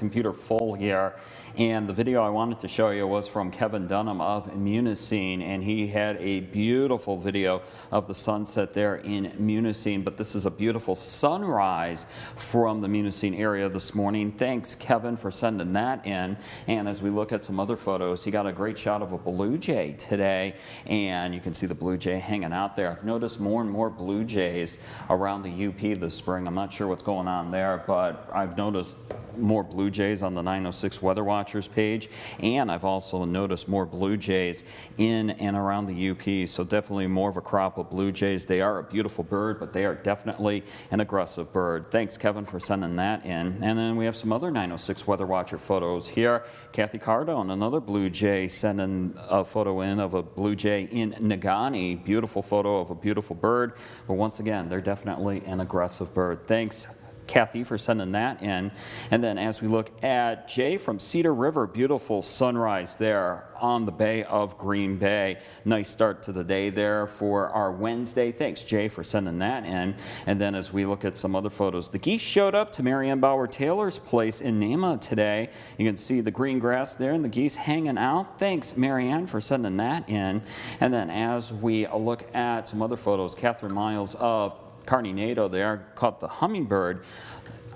computer full here. And the video I wanted to show you was from Kevin Dunham of Munising, and he had a beautiful video of the sunset there in Munising. But this is a beautiful sunrise from the Munising area this morning. Thanks, Kevin, for sending that in. And as we look at some other photos, he got a great shot of a blue jay today, and you can see the blue jay hanging out there. I've noticed more and more blue jays around the UP this spring. I'm not sure what's going on there, but I've noticed more blue jays on the 906 Weather Watchers page, and I've also noticed more blue jays in and around the UP. So definitely more of a crop of blue jays. They are a beautiful bird, but they are definitely an aggressive bird. Thanks, Kevin, for sending that in. And then we have some other 906 Weather Watcher photos here. Kathy Cardone, another blue jay, sending a photo in of a blue jay in Negaunee. Beautiful photo of a beautiful bird, but once again, they're definitely an aggressive bird. Thanks, Kathy, for sending that in. And then as we look at Jay from Cedar River, beautiful sunrise there on the Bay of Green Bay. Nice start to the day there for our Wednesday. Thanks, Jay, for sending that in. And then as we look at some other photos, the geese showed up to Marianne Bauer Taylor's place in Nema today. You can see the green grass there and the geese hanging out. Thanks, Marianne, for sending that in. And then as we look at some other photos, Catherine Miles of Kearney Nadeau there caught the hummingbird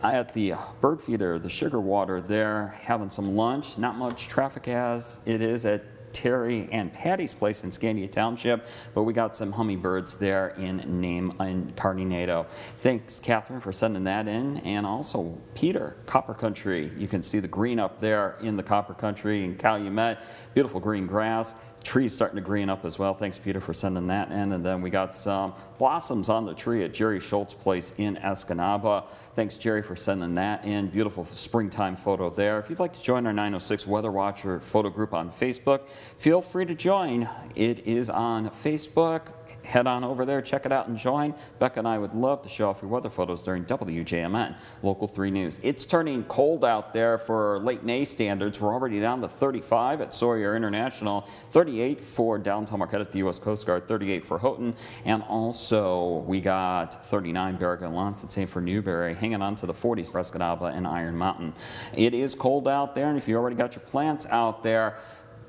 at the bird feeder, the sugar water there, having some lunch. Not much traffic as it is at Terry and Patty's place in Scandia Township, but we got some hummingbirds there in Kearney Nadeau. Thanks, Catherine, for sending that in. And also Peter, Copper Country. You can see the green up there in the Copper Country in Calumet. Beautiful green grass. Trees starting to green up as well. Thanks, Peter, for sending that in. And then we got some blossoms on the tree at Jerry Schultz Place in Escanaba. Thanks, Jerry, for sending that in. Beautiful springtime photo there. If you'd like to join our 906 Weather Watcher photo group on Facebook, feel free to join. It is on Facebook. Head on over there, check it out, and join. Becca and I would love to show off your weather photos during WJMN Local 3 News. It's turning cold out there for late May standards. We're already down to 35 at Sawyer International, 38 for downtown Marquette at the U.S. Coast Guard, 38 for Houghton, and also we got 39 Barragan-Lance, same for Newberry, hanging on to the 40s for Escanaba and Iron Mountain. It is cold out there, and if you already got your plants out there,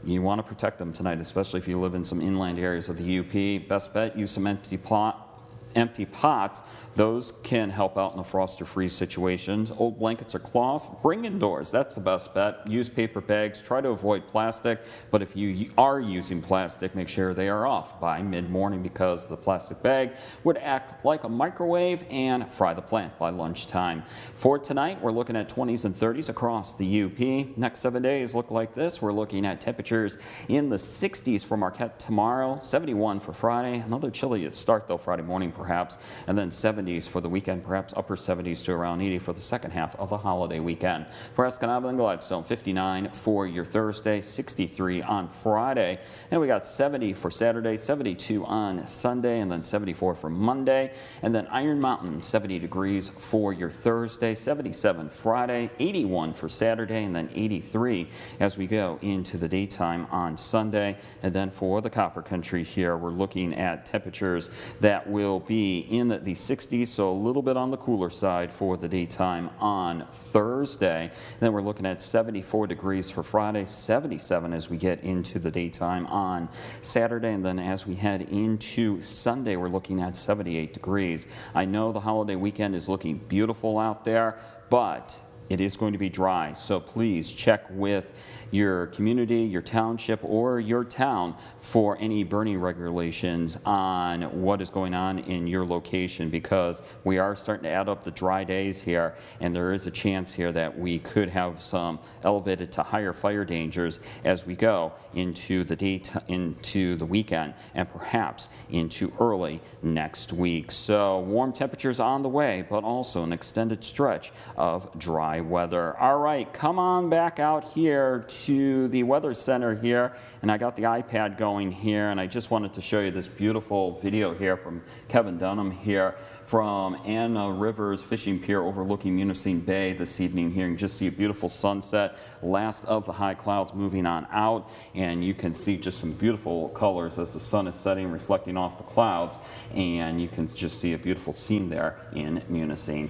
you want to protect them tonight, especially if you live in some inland areas of the UP. Best bet, use some empty pots. Those can help out in the frost or freeze situations. Old blankets or cloth, bring indoors. That's the best bet. Use paper bags. Try to avoid plastic, but if you are using plastic, make sure they are off by mid-morning, because the plastic bag would act like a microwave and fry the plant by lunchtime. For tonight, we're looking at 20s and 30s across the UP. Next 7 days look like this. We're looking at temperatures in the 60s for Marquette tomorrow, 71 for Friday. Another chilly start, though, Friday morning perhaps, and then 70s for the weekend, perhaps upper 70s to around 80 for the second half of the holiday weekend. For Escanaba and Gladstone, 59 for your Thursday, 63 on Friday. And we got 70 for Saturday, 72 on Sunday, and then 74 for Monday. And then Iron Mountain, 70 degrees for your Thursday, 77 Friday, 81 for Saturday, and then 83 as we go into the daytime on Sunday. And then for the Copper Country here, we're looking at temperatures that will be in the 60s, so a little bit on the cooler side for the daytime on Thursday. And then we're looking at 74 degrees for Friday, 77 as we get into the daytime on Saturday. And then as we head into Sunday, we're looking at 78 degrees. I know the holiday weekend is looking beautiful out there, but it is going to be dry, so please check with your community, your township, or your town for any burning regulations on what is going on in your location, because we are starting to add up the dry days here, and there is a chance here that we could have some elevated to higher fire dangers as we go into the weekend and perhaps into early next week. So warm temperatures on the way, but also an extended stretch of dry weather. All right, come on back out here to the Weather Center here, and I got the iPad going here, and I just wanted to show you this beautiful video here from Kevin Dunham here from Anna Rivers Fishing Pier overlooking Munising Bay this evening here. You can just see a beautiful sunset, last of the high clouds moving on out, and you can see just some beautiful colors as the sun is setting, reflecting off the clouds, and you can just see a beautiful scene there in Munising.